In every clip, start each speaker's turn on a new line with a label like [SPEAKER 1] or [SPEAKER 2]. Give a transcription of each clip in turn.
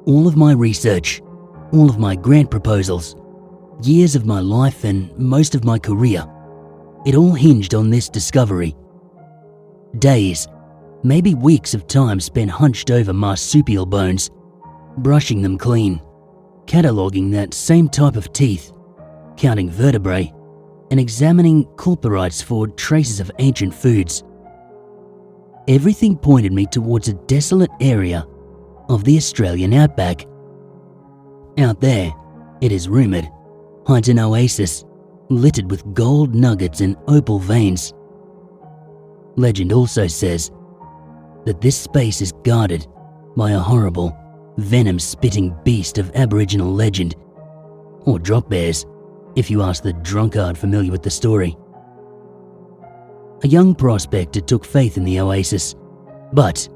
[SPEAKER 1] All of my research, all of my grant proposals, years of my life and most of my career, it all hinged on this discovery. Days, maybe weeks of time spent hunched over marsupial bones, brushing them clean, cataloguing that same type of teeth, counting vertebrae, and examining corporites for traces of ancient foods. Everything pointed me towards a desolate area of the Australian outback. Out there, it is rumoured, hides an oasis littered with gold nuggets and opal veins. Legend also says that this space is guarded by a horrible, venom-spitting beast of Aboriginal legend, or drop bears, if you ask the drunkard familiar with the story. A young prospector took faith in the oasis, but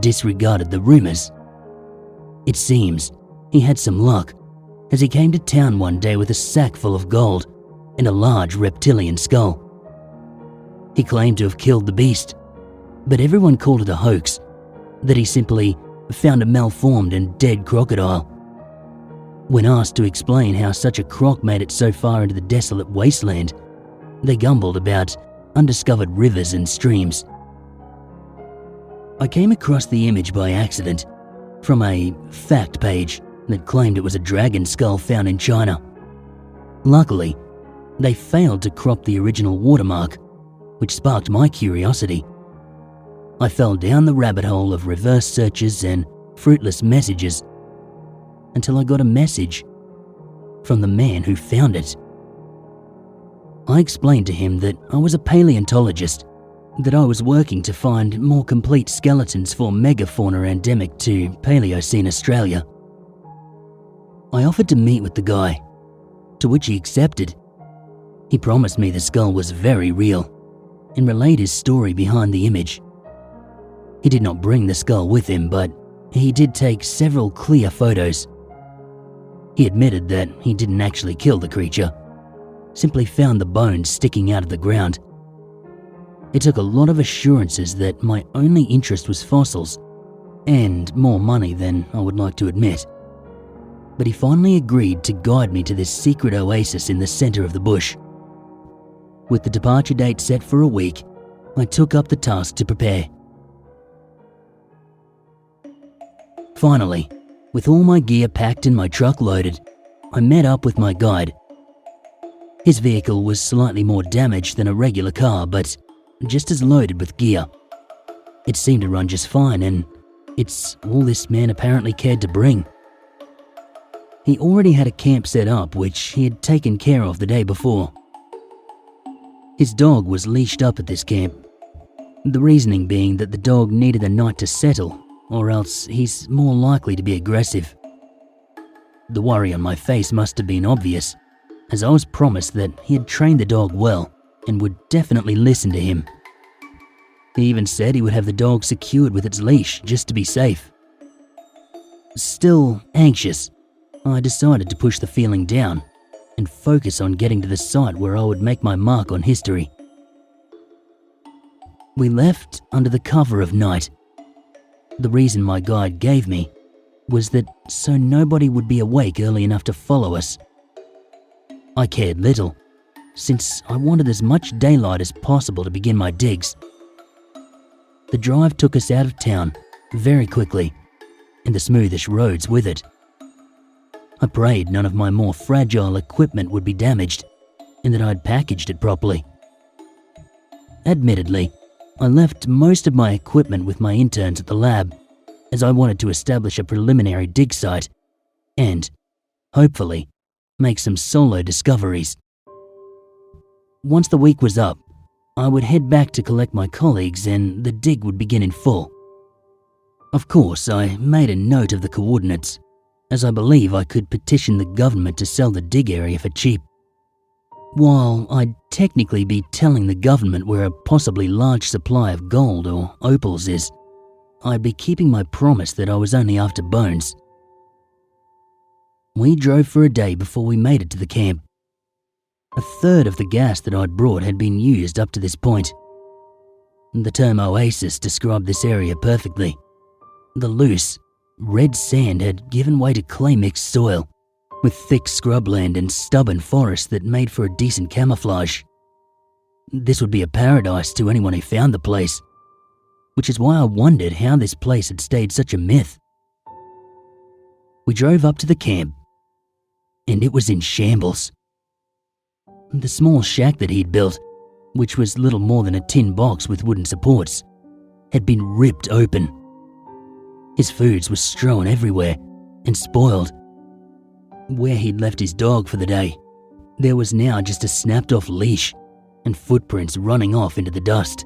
[SPEAKER 1] disregarded the rumours. It seems he had some luck, as he came to town one day with a sack full of gold and a large reptilian skull. He claimed to have killed the beast, but everyone called it a hoax, that he simply found a malformed and dead crocodile. When asked to explain how such a croc made it so far into the desolate wasteland, they gumbled about undiscovered rivers and streams. I came across the image by accident from a fact page that claimed it was a dragon skull found in China. Luckily, they failed to crop the original watermark, which sparked my curiosity. I fell down the rabbit hole of reverse searches and fruitless messages until I got a message from the man who found it. I explained to him that I was a paleontologist, that I was working to find more complete skeletons for megafauna endemic to Paleocene Australia. I offered to meet with the guy, to which he accepted. He promised me the skull was very real and relayed his story behind the image. He did not bring the skull with him, but he did take several clear photos. He admitted that he didn't actually kill the creature, simply found the bones sticking out of the ground. It took a lot of assurances that my only interest was fossils, and more money than I would like to admit. But he finally agreed to guide me to this secret oasis in the centre of the bush. With the departure date set for a week, I took up the task to prepare. Finally, with all my gear packed and my truck loaded, I met up with my guide. His vehicle was slightly more damaged than a regular car, but just as loaded with gear. It seemed to run just fine, and it's all this man apparently cared to bring. He already had a camp set up, which he had taken care of the day before. His dog was leashed up at this camp, the reasoning being that the dog needed a night to settle, or else he's more likely to be aggressive. The worry on my face must have been obvious, as I was promised that he had trained the dog well and would definitely listen to him. He even said he would have the dog secured with its leash just to be safe. Still anxious, I decided to push the feeling down and focus on getting to the site where I would make my mark on history. We left under the cover of night. The reason my guide gave me was that so nobody would be awake early enough to follow us. I cared little, since I wanted as much daylight as possible to begin my digs. The drive took us out of town very quickly, and the smoothish roads with it. I prayed none of my more fragile equipment would be damaged, and that I'd packaged it properly. Admittedly, I left most of my equipment with my interns at the lab, as I wanted to establish a preliminary dig site and, hopefully, make some solo discoveries. Once the week was up, I would head back to collect my colleagues and the dig would begin in full. Of course, I made a note of the coordinates, as I believe I could petition the government to sell the dig area for cheap. While I'd technically be telling the government where a possibly large supply of gold or opals is, I'd be keeping my promise that I was only after bones. We drove for a day before we made it to the camp. A third of the gas that I'd brought had been used up to this point. The term oasis described this area perfectly. The loose, red sand had given way to clay-mixed soil, with thick scrubland and stubborn forest that made for a decent camouflage. This would be a paradise to anyone who found the place, which is why I wondered how this place had stayed such a myth. We drove up to the camp, and it was in shambles. The small shack that he'd built, which was little more than a tin box with wooden supports, had been ripped open. His foods were strewn everywhere and spoiled. Where he'd left his dog for the day, there was now just a snapped-off leash and footprints running off into the dust.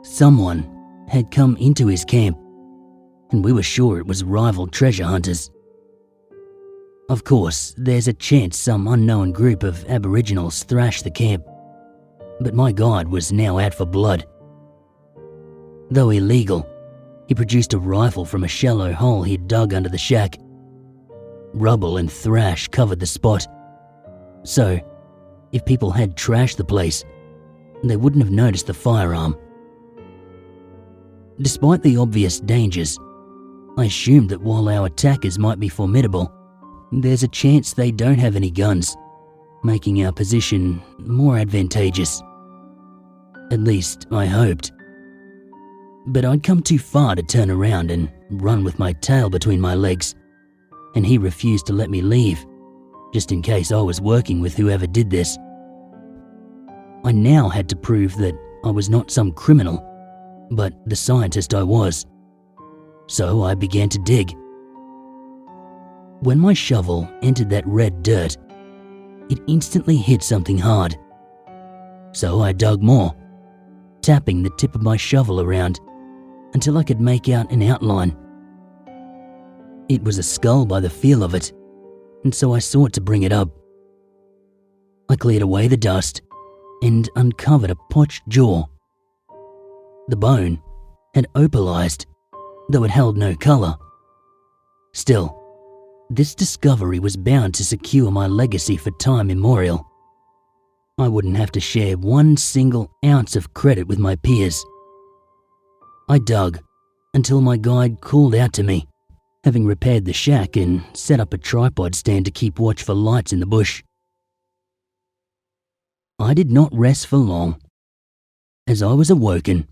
[SPEAKER 1] Someone had come into his camp, and we were sure it was rival treasure hunters. Of course, there's a chance some unknown group of Aboriginals thrashed the camp, but my guide was now out for blood. Though illegal, he produced a rifle from a shallow hole he'd dug under the shack. Rubble and thrash covered the spot, so if people had trashed the place, they wouldn't have noticed the firearm. Despite the obvious dangers, I assumed that while our attackers might be formidable, there's a chance they don't have any guns, making our position more advantageous. At least, I hoped. But I'd come too far to turn around and run with my tail between my legs, and he refused to let me leave, just in case I was working with whoever did this. I now had to prove that I was not some criminal, but the scientist I was. So I began to dig. When my shovel entered that red dirt, it instantly hit something hard. So I dug more, tapping the tip of my shovel around until I could make out an outline. It was a skull by the feel of it, and so I sought to bring it up. I cleared away the dust and uncovered a potched jaw. The bone had opalized, though it held no color. Still, this discovery was bound to secure my legacy for time immemorial. I wouldn't have to share one single ounce of credit with my peers. I dug until my guide called out to me, having repaired the shack and set up a tripod stand to keep watch for lights in the bush. I did not rest for long, as I was awoken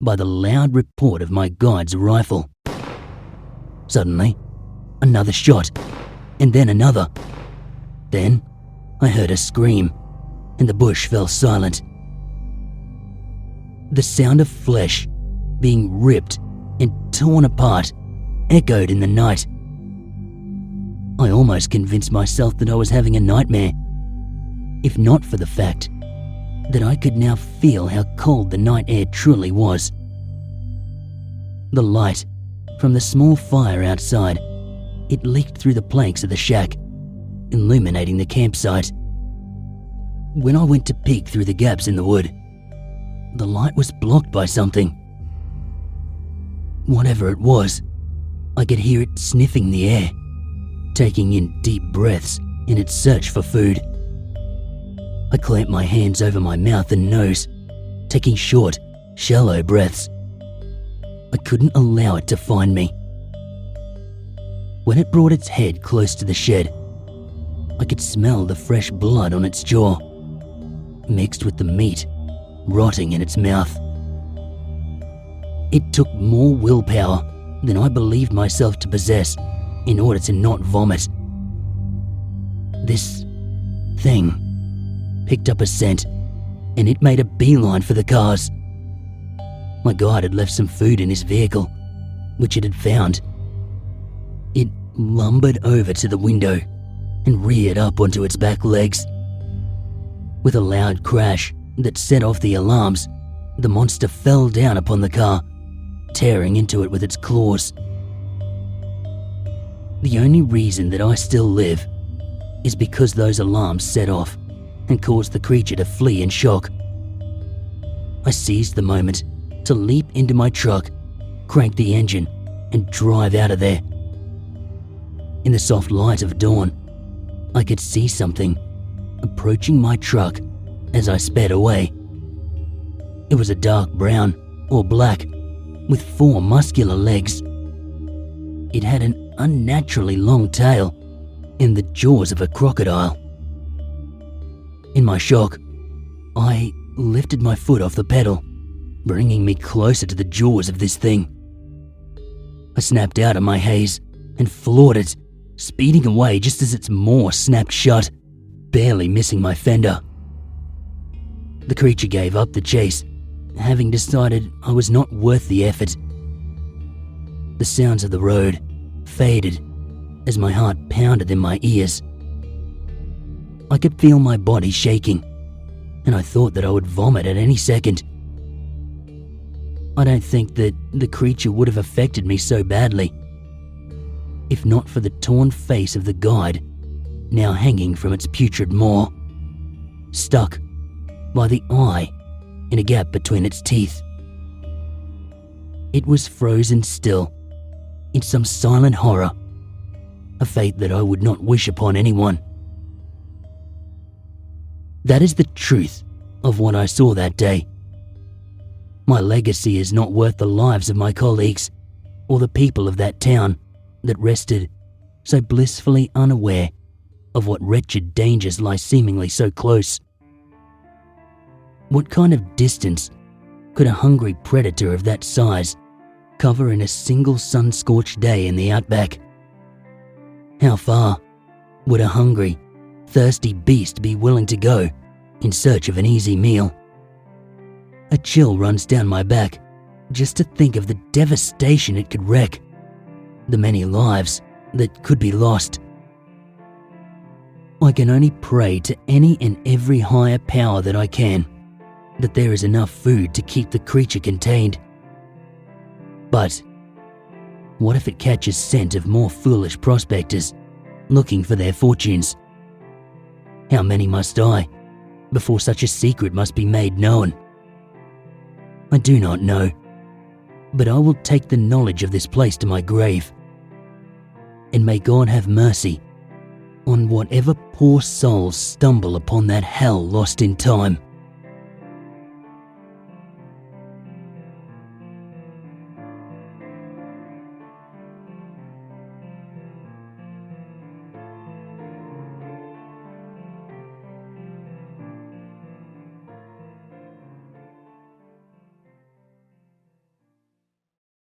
[SPEAKER 1] by the loud report of my guide's rifle. Suddenly, another shot, and then another. Then, I heard a scream, and the bush fell silent. The sound of flesh being ripped and torn apart echoed in the night. I almost convinced myself that I was having a nightmare, if not for the fact that I could now feel how cold the night air truly was. The light from the small fire outside, it leaked through the planks of the shack, illuminating the campsite. When I went to peek through the gaps in the wood, the light was blocked by something. Whatever it was, I could hear it sniffing the air, taking in deep breaths in its search for food. I clamped my hands over my mouth and nose, taking short, shallow breaths. I couldn't allow it to find me. When it brought its head close to the shed, I could smell the fresh blood on its jaw, mixed with the meat rotting in its mouth. It took more willpower than I believed myself to possess in order to not vomit. This thing picked up a scent, and it made a beeline for the cars. My guide had left some food in his vehicle, which it had found. It lumbered over to the window and reared up onto its back legs. With a loud crash that set off the alarms, the monster fell down upon the car, tearing into it with its claws. The only reason that I still live is because those alarms set off and caused the creature to flee in shock. I seized the moment to leap into my truck, crank the engine, and drive out of there. In the soft light of dawn, I could see something approaching my truck as I sped away. It was a dark brown or black with 4 muscular legs. it had an unnaturally long tail and the jaws of a crocodile. In my shock, I lifted my foot off the pedal, bringing me closer to the jaws of this thing. I snapped out of my haze and floored it, speeding away just as its maw snapped shut, barely missing my fender. The creature gave up the chase, having decided I was not worth the effort. The sounds of the road faded as my heart pounded in my ears. I could feel my body shaking, and I thought that I would vomit at any second. I don't think that the creature would have affected me so badly, if not for the torn face of the guide now hanging from its putrid maw, stuck by the eye in a gap between its teeth. It was frozen still in some silent horror, a fate that I would not wish upon anyone. That is the truth of what I saw that day. My legacy is not worth the lives of my colleagues or the people of that town that rested so blissfully unaware of what wretched dangers lie seemingly so close. What kind of distance could a hungry predator of that size cover in a single sun-scorched day in the outback? How far would a hungry, thirsty beast be willing to go in search of an easy meal? A chill runs down my back just to think of the devastation it could wreak, the many lives that could be lost. I can only pray to any and every higher power that I can that there is enough food to keep the creature contained. But what if it catches scent of more foolish prospectors looking for their fortunes? How many must die before such a secret must be made known? I do not know, but I will take the knowledge of this place to my grave. And may God have mercy on whatever poor souls stumble upon that hell lost in time.